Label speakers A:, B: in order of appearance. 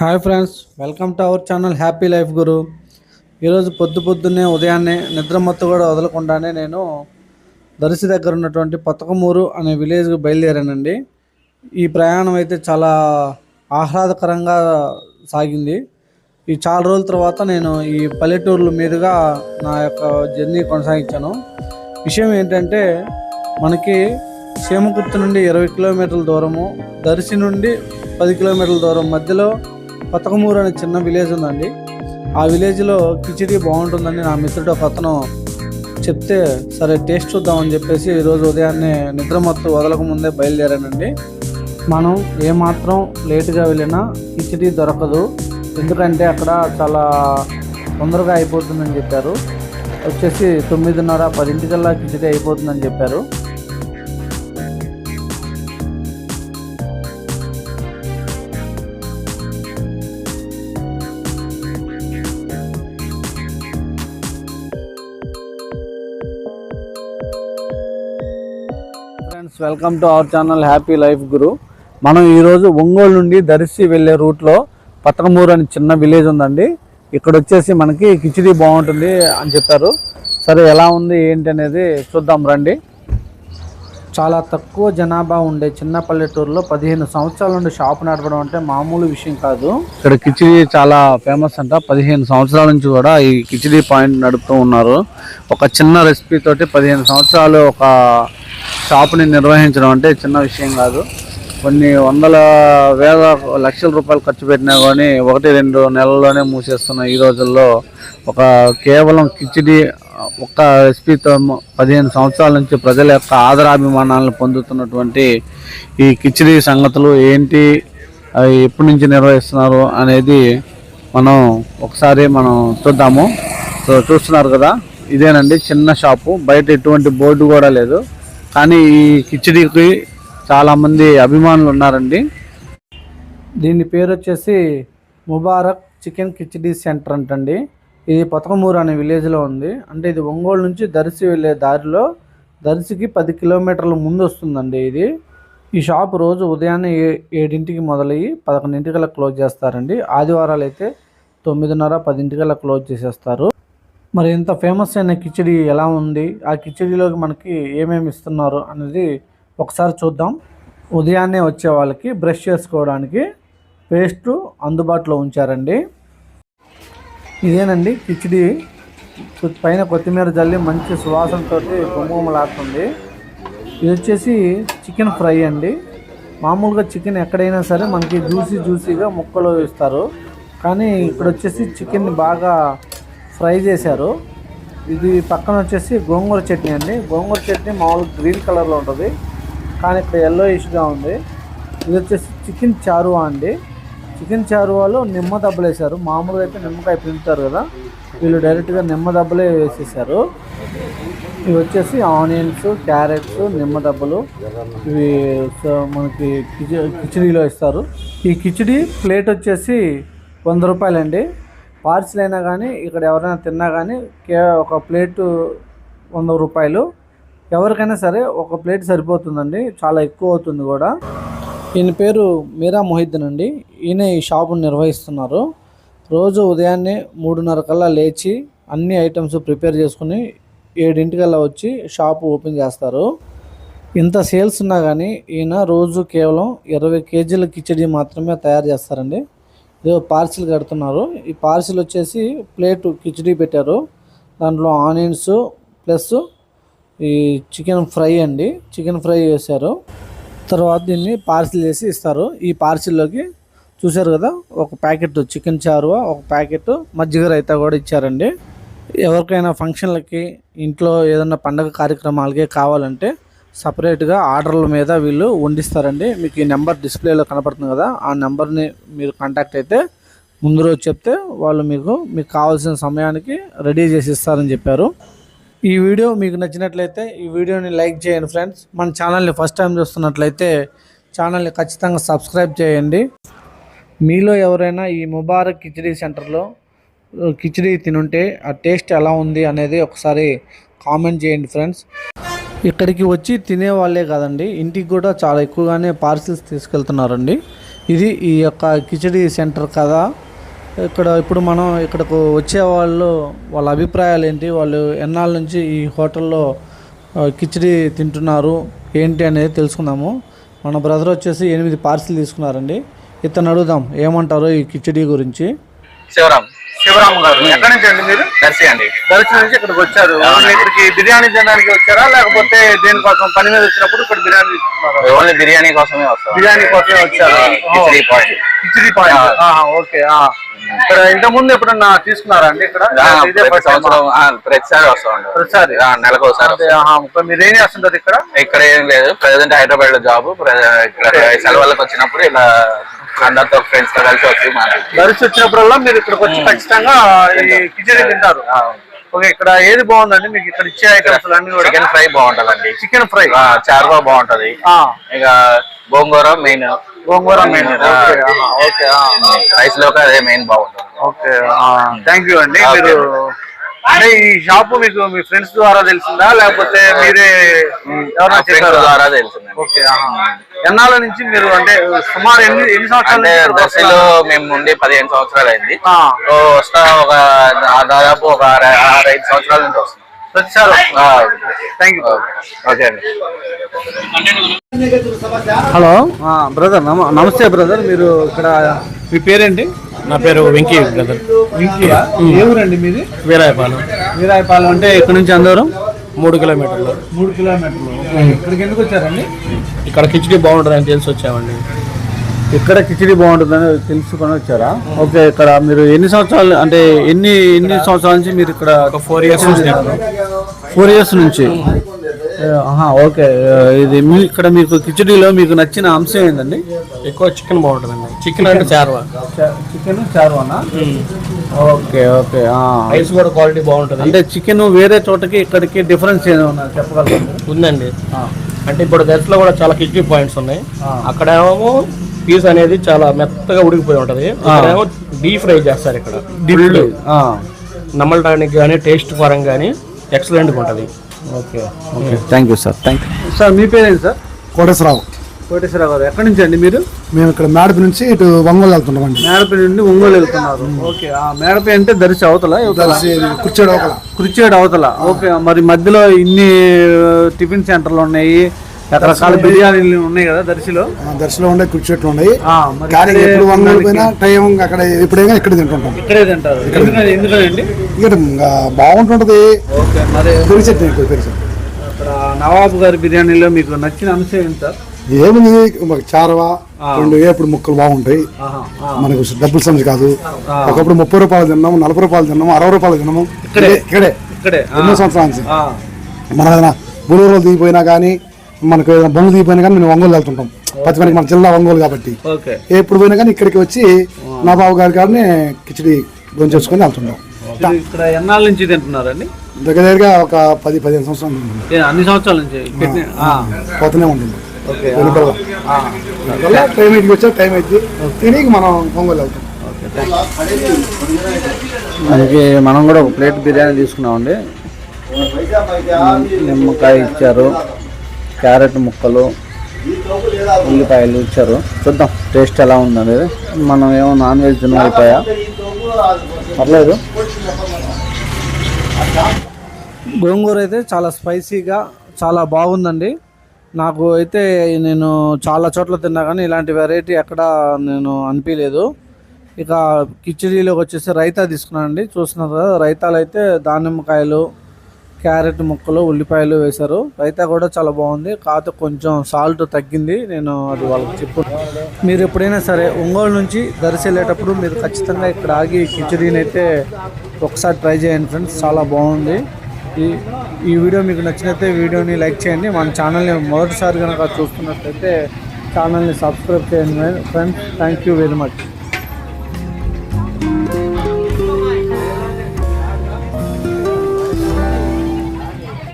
A: Hi friends, welcome to our channel happy life guru. ఈరోజు పొద్దున్నే ఉదయాన్నే నిద్రమత్తు కూడా వదలకుండానే నేను దర్శి దగ్గర ఉన్నటువంటి పతకమూరు అనే విలేజ్కి బయలుదేరానండి. ఈ ప్రయాణం అయితే చాలా ఆహ్లాదకరంగా సాగింది. ఈ చాలా రోజుల తర్వాత నేను ఈ పల్లెటూర్ల మీదుగా నా యొక్క జర్నీ కొనసాగించాను. విషయం ఏంటంటే, మనకి సీమకుర్తి నుండి 20 కిలోమీటర్ల దూరము, దర్శి నుండి 10 కిలోమీటర్ల దూరం మధ్యలో పతకమూరు అనే చిన్న విలేజ్ ఉందండి. ఆ విలేజ్లో కిచిడి బాగుంటుందని నా మిత్రుడు ఒక అతను చెప్తే, సరే టేస్ట్ చూద్దామని చెప్పేసి ఈరోజు ఉదయాన్నే నిద్రమత్తు వదలక ముందే బయలుదేరానండి. మనం ఏమాత్రం లేటుగా వెళ్ళినా కిచిడి దొరకదు, ఎందుకంటే అక్కడ చాలా తొందరగా అయిపోతుందని చెప్పారు. వచ్చేసి 9:30, 10 కిచిడి అయిపోతుందని చెప్పారు. Welcome to our channel happy life guru. మనం ఈరోజు ఒంగోలు నుండి దర్శి వెళ్ళే రూట్లో పతకమూరు అని చిన్న విలేజ్ ఉందండి. ఇక్కడ వచ్చేసి మనకి కిచిడి బాగుంటుంది అని చెప్పారు. సరే ఎలా ఉంది ఏంటి అనేది చూద్దాం రండి. చాలా తక్కువ జనాభా ఉండే చిన్న పల్లెటూరులో 15 సంవత్సరాల నుండి షాపు నడపడం అంటే మామూలు విషయం కాదు. ఇక్కడ కిచిడి చాలా ఫేమస్ అంట. 15 సంవత్సరాల నుంచి కూడా ఈ కిచిడి పాయింట్ నడుపుతూ ఉన్నారు. ఒక చిన్న రెసిపీ తోటి 15 సంవత్సరాలు ఒక షాపుని నిర్వహించడం అంటే చిన్న విషయం కాదు. కొన్ని వందల వేల లక్షల రూపాయలు ఖర్చు పెట్టినా కానీ 1-2 నెలల్లోనే మూసేస్తున్న ఈ రోజుల్లో కేవలం కిచిడి ఒక్క రెసిపీతో 15 సంవత్సరాల నుంచి ప్రజల యొక్క ఆదరాభిమానాలను పొందుతున్నటువంటి ఈ కిచిడి సంగతులు ఏంటి, ఎప్పటి నుంచి నిర్వహిస్తున్నారు అనేది ఒకసారి మనం చూద్దాము. సో చూస్తున్నారు కదా, ఇదేనండి చిన్న షాపు. బయట ఎటువంటి బోర్డు కూడా లేదు, కానీ ఈ కిచిడికి చాలామంది అభిమానులు ఉన్నారండి. దీని పేరు వచ్చేసి ముబారక్ చికెన్ కిచిడి సెంటర్ అంటండి. ఇది పతకమూరు అనే విలేజ్లో ఉంది. అంటే ఇది ఒంగోలు నుంచి దర్శి వెళ్ళే దారిలో దర్శికి 10 కిలోమీటర్ల ముందు వస్తుందండి. ఈ షాప్ రోజు ఉదయాన్నే 7 మొదలయ్యి 11 క్లోజ్ చేస్తారండి. ఆదివారాలు అయితే 9:30, 10 క్లోజ్ చేసేస్తారు. మరి ఇంత ఫేమస్ అయిన కిచిడి ఎలా ఉంది, ఆ కిచిడిలోకి మనకి ఏమేమి ఇస్తున్నారు అనేది ఒకసారి చూద్దాం. ఉదయాన్నే వచ్చే వాళ్ళకి బ్రష్ చేసుకోవడానికి పేస్ట్ అందుబాటులో ఉంచారండి. ఇదేనండి కిచిడి. పైన కొత్తిమీర జల్లి మంచి సువాసనతో గుమగుమలాడుతుంది. ఇది వచ్చేసి చికెన్ ఫ్రై అండి. మామూలుగా చికెన్ ఎక్కడైనా సరే మనకి జ్యూసీగా ముక్కలు ఇస్తారు, కానీ ఇక్కడ వచ్చేసి చికెన్ని బాగా ఫ్రై చేశారు. ఇది పక్కన వచ్చేసి గోంగూర చట్నీ అండి. గోంగూర చట్నీ మామూలుగా గ్రీన్ కలర్లో ఉంటుంది, కానీ ఇక్కడ yellowish-గా ఉంది. ఇది వచ్చేసి చికెన్ చారువా అండి. చికెన్ చారువాలో నిమ్మ దెబ్బలు వేశారు. మామూలుగా అయితే నిమ్మకాయ పిండుతారు కదా, వీళ్ళు డైరెక్ట్గా నిమ్మ దెబ్బలే వేసేసారు. ఇవి వచ్చేసి ఆనియన్స్, క్యారెట్స్, నిమ్మ దెబ్బలు. ఇవి మనకి కిచిడీలో ఇస్తారు. ఈ కిచిడి ప్లేట్ వచ్చేసి 100 రూపాయలండి. పార్సిల్ అయినా కానీ ఇక్కడ ఎవరైనా తిన్నా కానీ ఒక ప్లేటు 100 రూపాయలు. ఎవరికైనా సరే ఒక ప్లేట్ సరిపోతుందండి, చాలా ఎక్కువ అవుతుంది కూడా. ఈయన పేరు మీరా మొహిద్దీన్ అండి. ఈయన ఈ షాపును నిర్వహిస్తున్నారు. రోజు ఉదయాన్నే 3:30 కల్లా లేచి అన్ని ఐటమ్స్ ప్రిపేర్ చేసుకుని 7 వచ్చి షాపు ఓపెన్ చేస్తారు. ఇంత సేల్స్ ఉన్నా కానీ ఈయన రోజు కేవలం 20 కేజీల కిచిడి మాత్రమే తయారు చేస్తారండి. ఇదో పార్సిల్ కడుతున్నారు. ఈ పార్సిల్ వచ్చేసి ప్లేటు కిచిడి పెట్టారు, దాంట్లో ఆనియన్స్ ప్లస్ ఈ చికెన్ ఫ్రై అండి. చికెన్ ఫ్రై చేశారు. తర్వాత దీన్ని పార్సిల్ చేసి ఇస్తారు. ఈ పార్సిల్లోకి చూశారు కదా, ఒక ప్యాకెట్ చికెన్ చారువా, ఒక ప్యాకెట్ మజ్జిగ రైతా కూడా ఇచ్చారండి. ఎవరికైనా ఫంక్షన్లకి, ఇంట్లో ఏదైనా పండగ కార్యక్రమాలకి కావాలంటే సపరేట్గా ఆర్డర్ల మీద వీళ్ళు వండిస్తారండి. మీకు ఈ నెంబర్ డిస్ప్లేలో కనపడుతుంది కదా, ఆ నెంబర్ని మీరు కాంటాక్ట్ అయితే ముందు రోజు చెప్తే వాళ్ళు మీకు కావాల్సిన సమయానికి రెడీ చేసి ఇస్తారని చెప్పారు. ఈ వీడియో మీకు నచ్చినట్లయితే ఈ వీడియోని లైక్ చేయండి ఫ్రెండ్స్. మన ఛానల్ని ఫస్ట్ టైం చూస్తున్నట్లయితే ఛానల్ని ఖచ్చితంగా సబ్స్క్రైబ్ చేయండి. మీలో ఎవరైనా ఈ ముబారక్ కిచిడి సెంటర్లో కిచిడి తినుంటే ఆ టేస్ట్ ఎలా ఉంది అనేది ఒకసారి కామెంట్ చేయండి ఫ్రెండ్స్. ఇక్కడికి వచ్చి తినే వాళ్ళే కాదండి, ఇంటికి కూడా చాలా ఎక్కువగానే పార్సిల్స్ తీసుకెళ్తున్నారండి. ఇది ఈ యొక్క కిచడీ సెంటర్ కదా. ఇప్పుడు మనం ఇక్కడకు వచ్చే వాళ్ళ అభిప్రాయాలు ఏంటి, వాళ్ళు ఎన్నాళ్ళ నుంచి ఈ హోటల్లో కిచడీ తింటున్నారు ఏంటి అనేది తెలుసుకుందాము. మన బ్రదర్ వచ్చేసి 8 పార్సిల్ తీసుకున్నారండి. ఇతను అడుగుదాం ఏమంటారు ఈ కిచడీ గురించి.
B: శివరామ్ గారు, ఎక్కడి నుంచి అండి మీరు? దర్శి అండి. దర్శి నుంచి ఇక్కడికి వచ్చారు. ఇక్కడికి బిర్యానీ తినడానికి వచ్చారా లేకపోతే దేనికోసం పని మీద వచ్చినప్పుడు ఇక్కడ బిర్యానీ తీసుకున్నారా? ఓన్లీ బిర్యానీ కోసమే వస్తారు. బిర్యానీ కోసమే వచ్చారు. కిచిడి పాయింట్. ఓకే. ఇక్కడ ఇంత ముందు ఎప్పుడన్నా తీసుకున్నారా అండి? ఇక్కడ ప్రతిసారి వస్తాం. ప్రతిసారి నెలకు ఒకసారి. మీరు ఏం చేస్తుంటారు ఇక్కడ? ఇక్కడ ఏం లేదు, ప్రెసెంట్ హైదరాబాద్ లో జాబ్. ఇక్కడ సెలవులకు వచ్చినప్పుడు ఇలా అందరితో ఫ్రెండ్స్ తో కలిసి వచ్చినప్పుడల్లా మీరు ఇక్కడికి వచ్చి ఖచ్చితంగా ఈ కిచడీ తింటారు. ఓకే. ఇక్కడ ఏది బాగుందండి మీకు? ఇక్కడ ఇచ్చే ఐటమ్స్ అన్ని కూడా చికెన్ ఫ్రై బాగుంటదండి. చికెన్ ఫ్రై, చార్వా బాగుంటది. ఇక గోంగూర మెయిన్. ఓకే. రైస్ లో అదే మెయిన్ బాగుంటుంది. ఓకే, థ్యాంక్ యూ అండి. మీరు అంటే ఈ షాప్ మీకు మీ ఫ్రెండ్స్ ద్వారా తెలిసిందా లేకపోతే మీరే ఎవరైనా ద్వారా తెలిసిందా? ఓకే. ఎన్నాళ్ళ నుంచి మీరు అంటే సుమారు ఎన్ని సంవత్సరాలు? దర్శలో మేము ఉండి 15 సంవత్సరాలు అయింది. వస్తా ఒక దాదాపు ఒక 6-5 సంవత్సరాల నుంచి వస్తున్నాం ప్రతిసారి. Thank you. ఓకే అండి. హలో బ్రదర్, నమస్తే బ్రదర్. మీరు ఇక్కడ మీ పేరేంటి?
C: నా పేరు వెంకీ బ్రదర్.
A: వెంకీయా? ఏ ఊరండి మీది? వీరాయపాలెం అంటే ఇక్కడ నుంచి అందరూ
C: 3 కిలోమీటర్లు.
A: 3 కిలోమీటర్లు. ఇక్కడికి ఎందుకు వచ్చారండి?
C: ఇక్కడ కిచిడి బాగుంటుందని తెలిసి వచ్చామండి.
A: ఇక్కడ కిచిడి బాగుంటుందని తెలుసుకొని వచ్చారా? ఓకే. ఇక్కడ మీరు ఎన్ని సంవత్సరాలు అంటే ఎన్ని సంవత్సరాల నుంచి మీరు ఇక్కడ?
C: 4 years నుంచి.
A: 4 years నుంచి. ఓకే. ఇది ఇక్కడ మీకు కిచడీలో మీకు నచ్చిన అంశం ఏంటండి?
C: ఎక్కువ చికెన్ బాగుంటుందండి. చికెన్ అంటే చార్వా.
A: చికెన్ చార్వానా? ఓకే. ఓకే.
C: రైస్ కూడా క్వాలిటీ బాగుంటుంది.
A: అంటే చికెన్ వేరే చోటకి ఇక్కడికి డిఫరెన్స్ ఏమన్నా చెప్పగలరు?
C: ఉందండి. అంటే ఇప్పుడు దర్శలో కూడా చాలా కిచిడి పాయింట్స్ ఉన్నాయి. అక్కడేమో పీస్ అనేది చాలా మెత్తగా ఉడికిపోయి ఉంటది. ఇక్కడేమో డీప్ ఫ్రై చేస్తారు. ఇక్కడ నమ్మడానికి కానీ టేస్ట్ పరంగా కానీ ఎక్సలెంట్గా ఉంటుంది.
A: Okay. Okay, thank you sir. Thank you sir. మీ పేరేంటి సార్?
D: కోటేశ్వరరావు.
A: కోటేశ్వరరావు గారు, ఎక్కడి నుంచి అండి మీరు?
D: మేము ఇక్కడ మేడపి నుంచి ఇటు ఒంగోలు వెళ్తున్నామండి.
A: మేడపి నుండి ఒంగోలు వెళ్తున్నారు. ఓకే. మేడపి అంటే దర్శి అవతల? కుర్చేడు అవతల. ఓకే. మరి మధ్యలో ఇన్ని టిఫిన్ సెంటర్లు ఉన్నాయి, రకరకాల బిర్యానీలు ఉన్నాయి కదా దర్శిలో?
D: దర్శిలో ఉండే కుర్చేట్లు ఉన్నాయి. కానీ ఎప్పుడు ఒంగోలు పోయినా టైం అక్కడ ఎప్పుడైనా ఇక్కడ తింటుంటాం.
A: ఇక్కడే తింటారు. ఎందుకండి?
D: ఇక్కడ బాగుంటుంటది.
A: ఓకే. మరి
D: పెరిచెట్టు
A: ఇక్కడ నవాబు గారి బిర్యానీలో మీకు నచ్చిన అంశం ఏంటి సార్?
D: ఏముంది, చార్వా 2 వేపుడు ముక్కలు బాగుంటాయి. మనకు డబ్బులు సమస్య కాదు. ఒకప్పుడు 30 రూపాయలు తిన్నాము, 40 రూపాయలు తిన్నాము, 60 రూపాయలు తిన్నాము. ఇక్కడే ఎన్నో సంవత్సరాల నుంచి మన ఏదైనా బులూరులో దిగిపోయినా కానీ, మనకు ఏదైనా బొంగు దిగిపోయినా కానీ మేము ఒంగోలు వెళ్తుంటాం. మనకి మన జిల్లా ఒంగోలు కాబట్టి ఎప్పుడు పోయినా కానీ ఇక్కడికి వచ్చి నవాబు గారి గారిని కిచిడి భోజనం చేసుకొని వెళ్తుంటాం.
A: ఇక్కడ ఎన్నాళ్ళ నుంచి తింటున్నారండి?
D: దగ్గరగా ఒక 10-15 సంవత్సరాలు.
A: అన్ని సంవత్సరాల నుంచి
D: పోతూనే ఉంటుంది. టైం అయితే వచ్చా, టైం అయితే తిని మనం ఒంగోలు వెళ్తాం.
A: మనకి మనం కూడా ఒక ప్లేట్ బిర్యానీ తీసుకున్నామండి. నిమ్మకాయ ఇచ్చారు, క్యారెట్ ముక్కలు, ఉల్లిపాయలు ఇచ్చారు. చూద్దాం టేస్ట్ ఎలా ఉందనేది. మనం ఏమో నాన్ వెజ్ తినైపోయా, పర్లేదు. గోంగూర అయితే చాలా స్పైసీగా చాలా బాగుందండి. నాకు అయితే నేను చాలా చోట్ల తిన్నా కానీ ఇలాంటి వెరైటీ ఎక్కడ నేను అనిపించలేదు. ఇక కిచిడీలోకి వచ్చేసి రైతా తీసుకున్నానండి. చూస్తున్నారు కదా, రైతాలు అయితే దానిమ్మకాయలు, క్యారెట్ ముక్కలు, ఉల్లిపాయలు వేశారు. రైతా కూడా చాలా బాగుంది. కాకపోతే కొంచెం సాల్ట్ తగ్గింది. నేను అది వాళ్ళకి చెప్పు. మీరు ఎప్పుడైనా సరే ఒంగోలు నుంచి దర్శి వెళ్ళేటప్పుడు మీరు ఖచ్చితంగా ఇక్కడ ఆగి కిచిడీని అయితే ఒకసారి ట్రై చేయండి ఫ్రెండ్స్, చాలా బాగుంది. ఈ వీడియో మీకు నచ్చినట్లయితే వీడియోని లైక్ చేయండి. మన ఛానల్ని మొదటిసారి కనుక చూస్తున్నట్లయితే ఛానల్ని సబ్స్క్రైబ్ చేయండి friends. Thank you very much.